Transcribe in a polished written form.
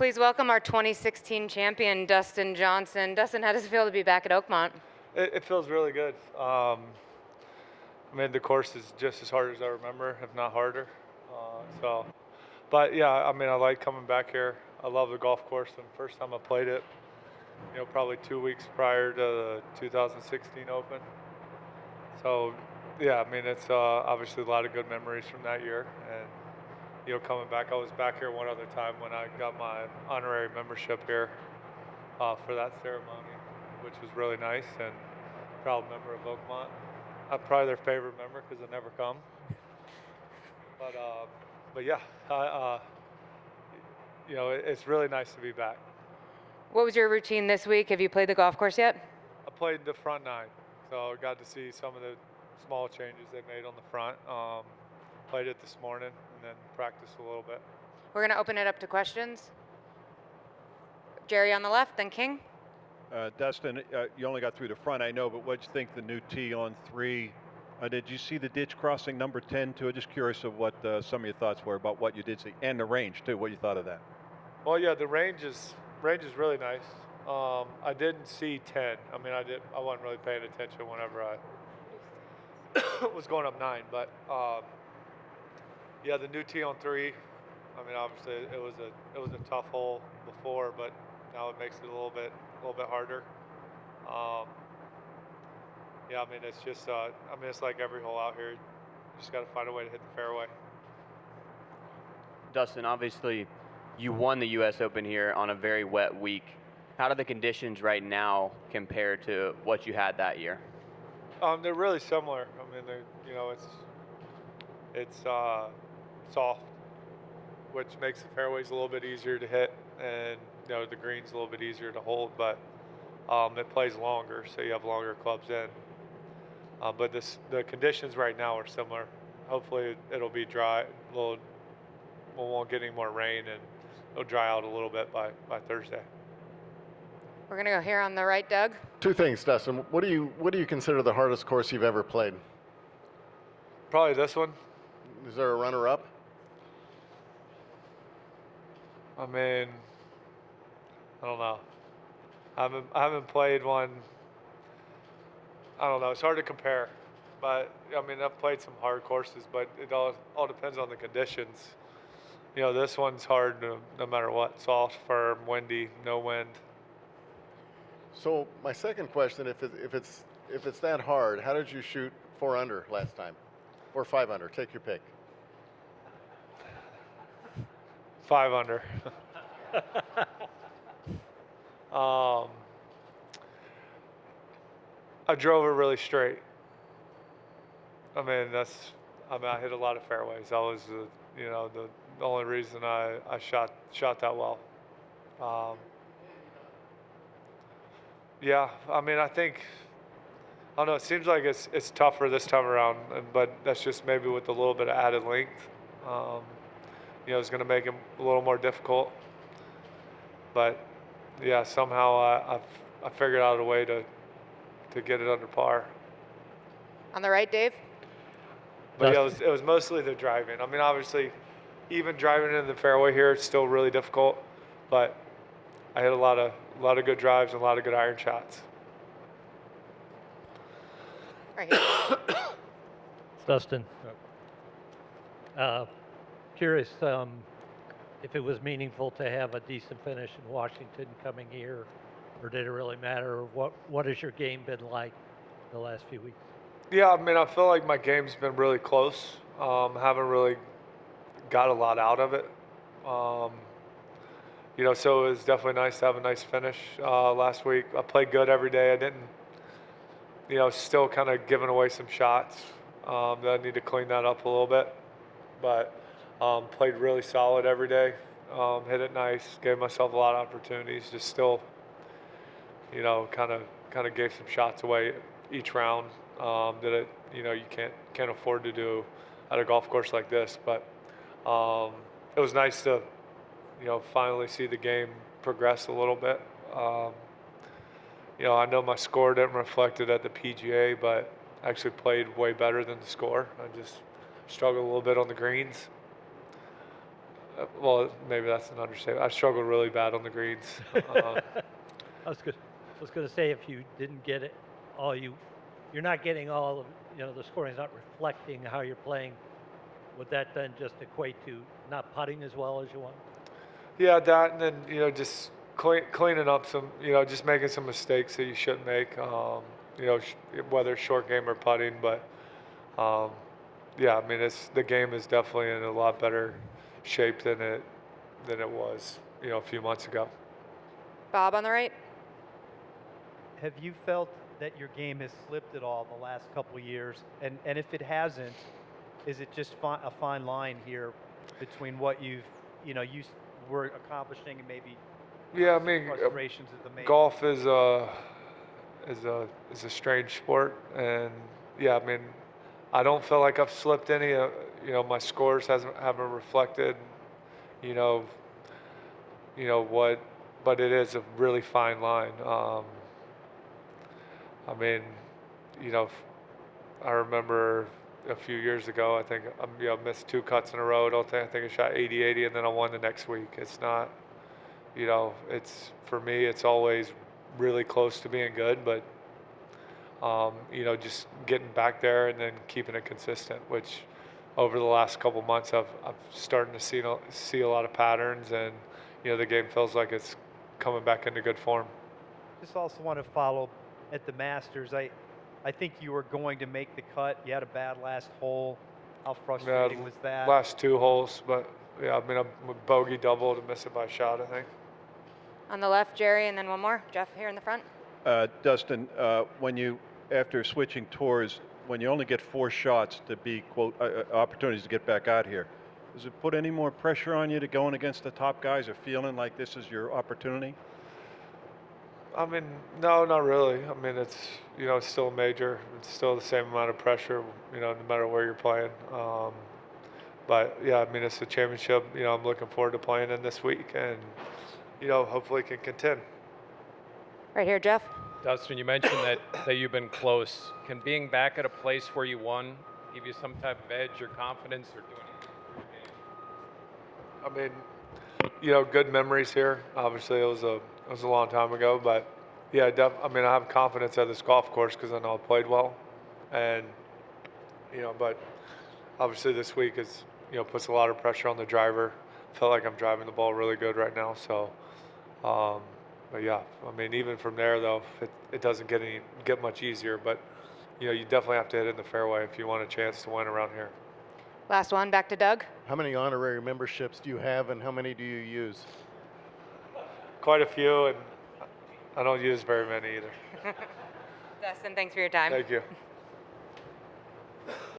Please welcome our 2016 champion, Dustin Johnson. Dustin, how does it feel to be back at Oakmont? It feels really good. I mean, the course is just as hard as I remember, if not harder. But yeah, I mean, I like coming back here. I love the golf course. And the first time I played it, probably 2 weeks prior to the 2016 Open. So yeah, I mean, it's obviously a lot of good memories from that year. And coming back, I was back here one other time when I got my honorary membership here for that ceremony, which was really nice, and proud member of Oakmont. I'm probably their favorite member because I never come. But yeah, it's really nice to be back. What was your routine this week? Have you played the golf course yet? I played the front nine, so I got to see some of the small changes they made on the front. Played it this morning and then practiced a little bit. We're going to open it up to questions. Jerry on the left, then King. Dustin, you only got through the front, I know, but what did you think the new tee on 3? Did you see the ditch crossing number 10 too? Just curious of what some of your thoughts were about what you did see, and the range too. What you thought of that? Well, yeah, the range is really nice. I didn't see 10. I mean, I wasn't really paying attention whenever I was going up 9, but yeah, the new tee on 3. I mean, obviously it was a tough hole before, but now it makes it a little bit harder. Yeah, I mean, it's just it's like every hole out here. You just got to find a way to hit the fairway. Dustin, obviously you won the U.S. Open here on a very wet week. How do the conditions right now compare to what you had that year? They're really similar. I mean, it's soft, which makes the fairways a little bit easier to hit, and the green's a little bit easier to hold, but it plays longer, so you have longer clubs in. But the conditions right now are similar. Hopefully it'll be dry. We won't get any more rain, and it'll dry out a little bit by Thursday. We're going to go here on the right, Doug. 2 things, Dustin. What do you consider the hardest course you've ever played? Probably this one. Is there a runner-up? I mean, I don't know. I haven't played one. I don't know. It's hard to compare, but I mean, I've played some hard courses, but it all depends on the conditions. This one's hard no matter what. Soft, firm, windy, no wind. So my second question, if it's that hard, how did you shoot 4 under last time, or 5 under? Take your pick. 5 under. I drove it really straight. I mean, I hit a lot of fairways. That was the only reason I shot that well. Yeah, I mean, I don't know. It seems like it's tougher this time around, but that's just maybe with a little bit of added length. It's going to make it a little more difficult. But yeah, somehow I figured out a way to get it under par. On the right, Dave. But yeah, it was mostly the driving. I mean, obviously, even driving in the fairway here, it's still really difficult. But I hit a lot of good drives and a lot of good iron shots. Right here. Dustin, curious if it was meaningful to have a decent finish in Washington coming here, or did it really matter? What has your game been like the last few weeks? Yeah, I mean, I feel like my game's been really close. Haven't really got a lot out of it. So it was definitely nice to have a nice finish last week. I played good every day. I didn't, still kind of giving away some shots that I need to clean that up a little bit. But played really solid every day. Hit it nice. Gave myself a lot of opportunities. Just still, kind of gave some shots away each round that you can't afford to do at a golf course like this. But it was nice to finally see the game progress a little bit. I know my score didn't reflect it at the PGA, but I actually played way better than the score. I just struggled a little bit on the greens. well, maybe that's an understatement. I struggled really bad on the greens. I was gonna say if you didn't get it, you're not getting all of, the scoring's not reflecting how you're playing. Would that then just equate to not putting as well as you want? Yeah, that, and then just cleaning up some, just making some mistakes that you shouldn't make. Whether it's short game or putting, but yeah, I mean, the game is definitely in a lot better shape than it was, a few months ago. Bob on the right. Have you felt that your game has slipped at all the last couple of years? And if it hasn't, is it just a fine line here between what you were accomplishing and maybe Yeah, I some mean, frustrations at the major? golf is a strange sport, and yeah, I mean, I don't feel like I've slipped any. My scores haven't reflected, you know, what, but it is a really fine line. I mean, you know, I remember a few years ago, I think I missed 2 cuts in a row. I think I shot 80-80, and then I won the next week. It's not, for me, it's always really close to being good, but just getting back there and then keeping it consistent, which over the last couple months I've starting to see a lot of patterns, and the game feels like it's coming back into good form. Just also want to follow at the Masters. I think you were going to make the cut. You had a bad last hole. How frustrating was that? Last 2 holes, but yeah, I mean, I'm bogey double to miss it by a shot, I think. On the left, Jerry, and then one more. Jeff here in the front. Dustin, after switching tours, when you only get 4 shots to be, quote, opportunities to get back out here, does it put any more pressure on you to going against the top guys, or feeling like this is your opportunity? I mean, no, not really. I mean, it's still a major. It's still the same amount of pressure, no matter where you're playing. But yeah, I mean, it's a championship. I'm looking forward to playing in this week, and hopefully can contend. Right here, Jeff. Dustin, you mentioned that you've been close. Can being back at a place where you won give you some type of edge or confidence, or do anything? I mean, good memories here. Obviously, it was a long time ago, but yeah, I mean, I have confidence at this golf course because I know I played well, and but obviously this week is puts a lot of pressure on the driver. I feel like I'm driving the ball really good right now, so. But yeah, I mean, even from there though, it doesn't get much easier. But you definitely have to hit in the fairway if you want a chance to win around here. Last one, back to Doug. How many honorary memberships do you have, and how many do you use? Quite a few, and I don't use very many either. Dustin, thanks for your time. Thank you.